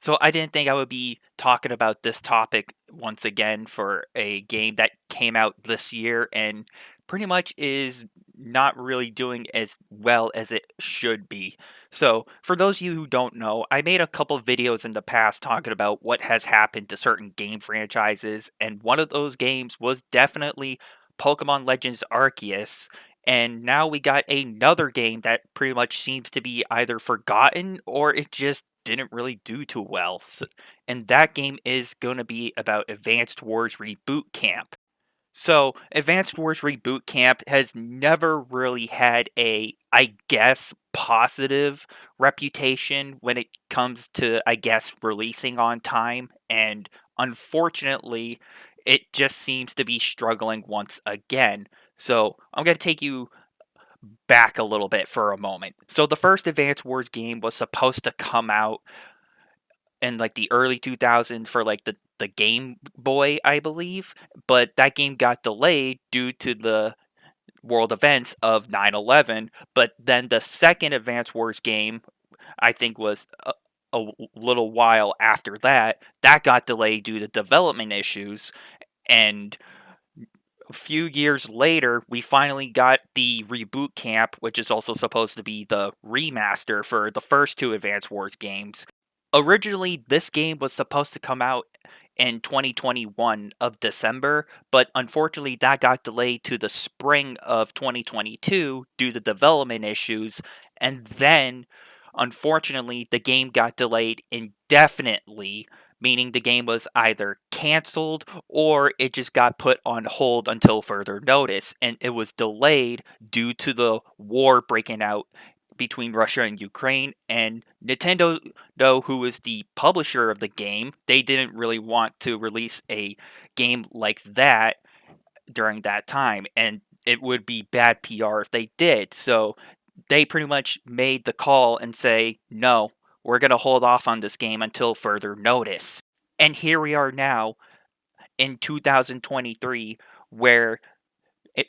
So I didn't think I would be talking about this topic once again for a game that came out this year and pretty much is not really doing as well as it should be. So, for those of you who don't know, I made a couple videos in the past talking about what has happened to certain game franchises, and one of those games was definitely Pokemon Legends Arceus. And now we got another game that pretty much seems to be either forgotten or it just didn't really do too well. And that game is going to be about Advanced Wars Reboot Camp. So, Advanced Wars Reboot Camp has never really had a, I guess, positive reputation when it comes to, I guess, releasing on time. And unfortunately, it just seems to be struggling once again. So, I'm going to take you back a little bit for a moment. So, the first Advanced Wars game was supposed to come out in like the early 2000s for like the Game Boy, I believe, but that game got delayed due to the world events of 9/11. But then the second Advance Wars game, I think, was a little while after that. That got delayed due to development issues, and a few years later, we finally got the Reboot Camp, which is also supposed to be the remaster for the first two Advance Wars games. Originally, this game was supposed to come out in 2021 of December, but unfortunately that got delayed to the spring of 2022 due to development issues, and then unfortunately the game got delayed indefinitely, meaning the game was either canceled or it just got put on hold until further notice, and it was delayed due to the war breaking out between Russia and Ukraine, and Nintendo, though, who is the publisher of the game, they didn't really want to release a game like that during that time, and it would be bad PR if they did. So they pretty much made the call and say, no, we're going to hold off on this game until further notice. And here we are now in 2023, where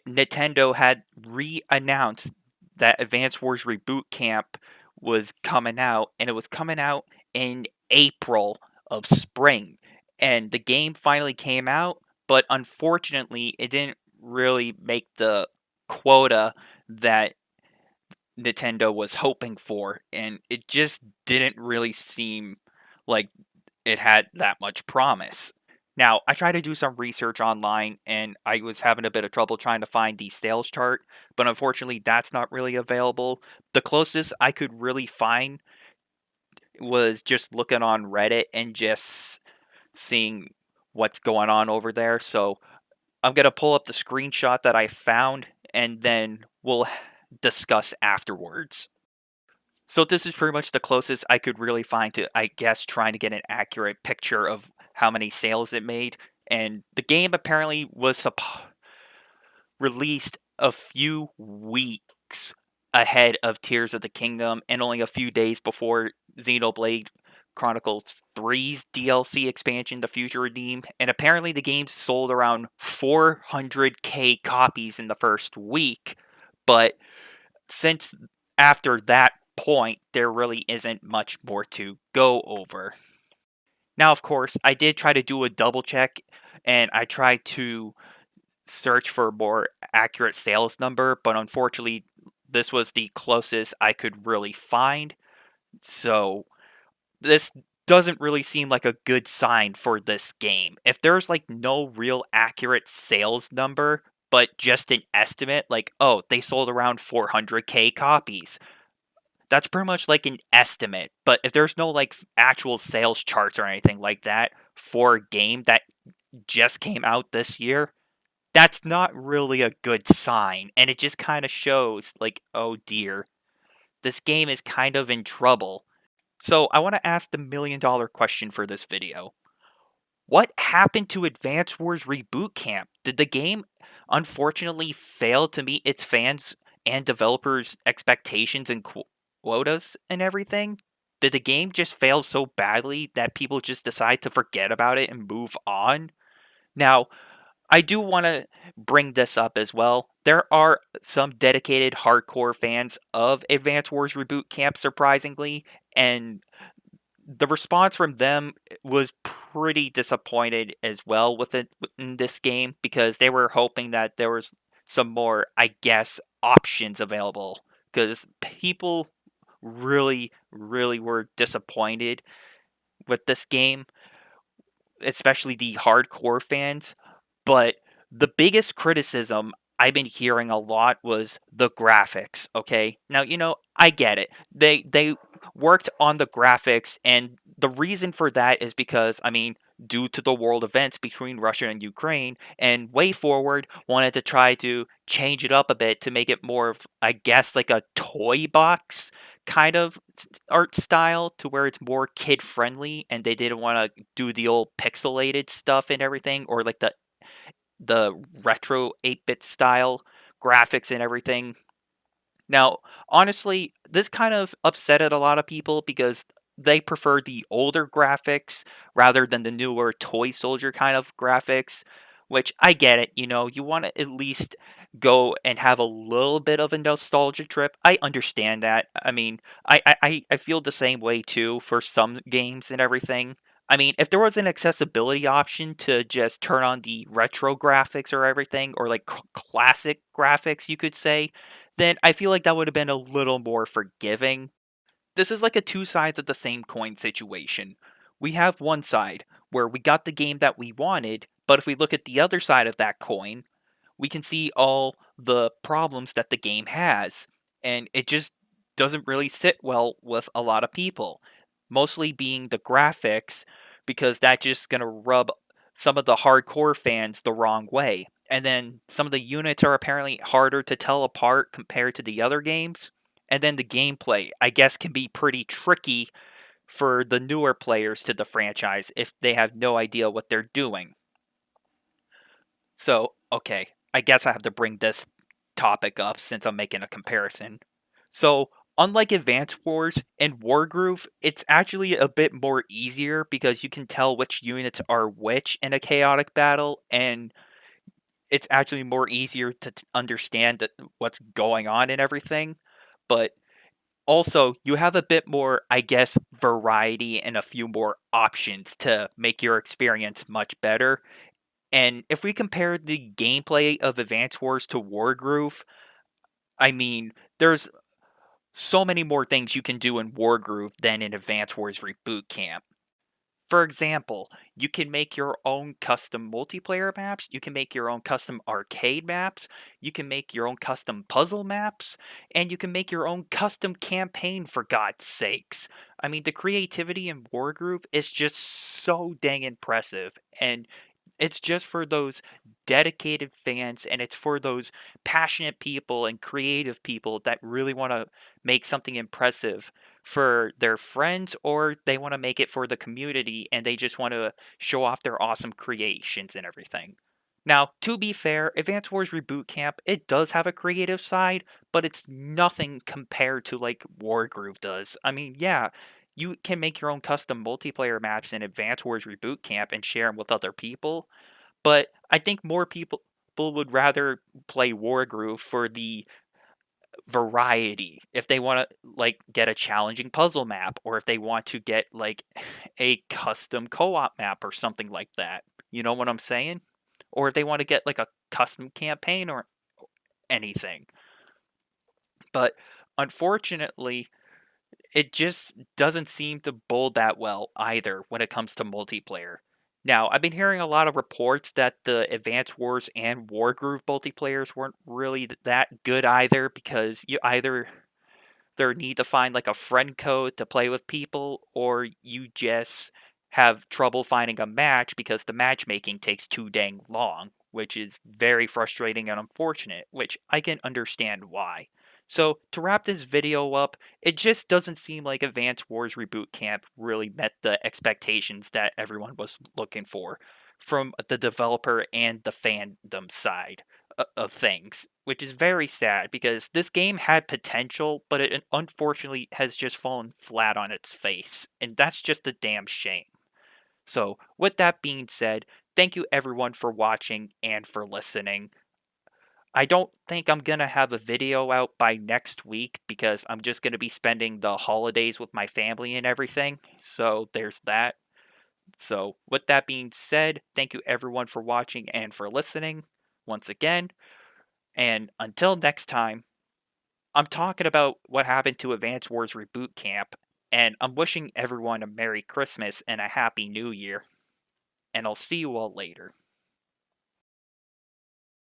Nintendo had re-announced that Advance Wars Reboot Camp was coming out, and it was coming out in April of spring. And the game finally came out, but unfortunately, it didn't really make the quota that Nintendo was hoping for, and it just didn't really seem like it had that much promise. Now, I tried to do some research online and I was having a bit of trouble trying to find the sales chart, but unfortunately, that's not really available. The closest I could really find was just looking on Reddit and just seeing what's going on over there. So I'm going to pull up the screenshot that I found and then we'll discuss afterwards. So this is pretty much the closest I could really find to, I guess, trying to get an accurate picture of how many sales it made. And the game apparently was released a few weeks ahead of Tears of the Kingdom and only a few days before Xenoblade Chronicles 3's DLC expansion, The Future Redeemed. And apparently the game sold around 400k copies in the first week. But since after that point, there really isn't much more to go over. Now, of course, I did try to do a double check and I tried to search for a more accurate sales number, but unfortunately, this was the closest I could really find. So, this doesn't really seem like a good sign for this game. If there's like no real accurate sales number, but just an estimate, like, oh, they sold around 400k copies, that's pretty much like an estimate. But if there's no like actual sales charts or anything like that for a game that just came out this year, that's not really a good sign. And it just kind of shows like, oh dear, this game is kind of in trouble. So I want to ask the $1,000,000 question for this video. What happened to Advance Wars Reboot Camp? Did the game unfortunately fail to meet its fans and developers' expectations and quotas and everything? Did the game just fail so badly that people just decide to forget about it and move on? Now, I do want to bring this up as well. There are some dedicated hardcore fans of Advance Wars Reboot Camp, surprisingly, and the response from them was pretty disappointed as well with it in this game because they were hoping that there was some more, I guess, options available because people really were disappointed with this game, especially the hardcore fans. But the biggest criticism I've been hearing a lot was the graphics, okay? Now, I get it. They worked on the graphics, and the reason for that is because, I mean, due to the world events between Russia and Ukraine, and Way Forward wanted to try to change it up a bit to make it more of, I guess, like a toy box kind of art style to where it's more kid friendly, and they didn't want to do the old pixelated stuff and everything, or like the retro 8-bit style graphics and everything. Now, honestly, this kind of upsetted a lot of people because they prefer the older graphics rather than the newer toy soldier kind of graphics, which I get it, you want to at least go and have a little bit of a nostalgia trip. I understand that. I mean, I feel the same way too for some games and everything. I mean, if there was an accessibility option to just turn on the retro graphics or everything, or like classic graphics, you could say, then I feel like that would have been a little more forgiving. This is like a two sides of the same coin situation. We have one side where we got the game that we wanted, but if we look at the other side of that coin, we can see all the problems that the game has, and it just doesn't really sit well with a lot of people. Mostly being the graphics, because that's just going to rub some of the hardcore fans the wrong way. And then some of the units are apparently harder to tell apart compared to the other games. And then the gameplay, I guess, can be pretty tricky for the newer players to the franchise if they have no idea what they're doing. So, okay, I guess I have to bring this topic up since I'm making a comparison. So, unlike Advance Wars and Wargroove, it's actually a bit more easier because you can tell which units are which in a chaotic battle, and it's actually more easier to understand what's going on and everything. But also, you have a bit more, I guess, variety and a few more options to make your experience much better. And if we compare the gameplay of Advance Wars to Wargroove, I mean, there's so many more things you can do in Wargroove than in Advance Wars Reboot Camp. For example, you can make your own custom multiplayer maps, you can make your own custom arcade maps, you can make your own custom puzzle maps, and you can make your own custom campaign for God's sakes. I mean, the creativity in Wargroove is just so dang impressive, and it's just for those dedicated fans, and it's for those passionate people and creative people that really want to make something impressive for their friends, or they want to make it for the community and they just want to show off their awesome creations and everything. Now, to be fair, Advance Wars Reboot Camp, it does have a creative side, but it's nothing compared to like Wargroove does. I mean, yeah, you can make your own custom multiplayer maps in Advance Wars Reboot Camp and share them with other people, but I think more people would rather play Wargroove for the variety. If they want to like get a challenging puzzle map, or if they want to get like a custom co-op map or something like that. You know what I'm saying? Or if they want to get like a custom campaign or anything. But unfortunately, it just doesn't seem to bowl that well either when it comes to multiplayer. Now, I've been hearing a lot of reports that the Advance Wars and Wargroove multiplayers weren't really that good either because you either there need to find like a friend code to play with people, or you just have trouble finding a match because the matchmaking takes too dang long, which is very frustrating and unfortunate, which I can understand why. So, to wrap this video up, it just doesn't seem like Advance Wars Reboot Camp really met the expectations that everyone was looking for from the developer and the fandom side of things, which is very sad because this game had potential, but it unfortunately has just fallen flat on its face, and that's just a damn shame. So, with that being said, thank you everyone for watching and for listening. I don't think I'm gonna have a video out by next week because I'm just gonna be spending the holidays with my family and everything. So there's that. So with that being said, thank you everyone for watching and for listening once again. And until next time, I'm talking about what happened to Advance Wars Reboot Camp, and I'm wishing everyone a Merry Christmas and a Happy New Year. And I'll see you all later.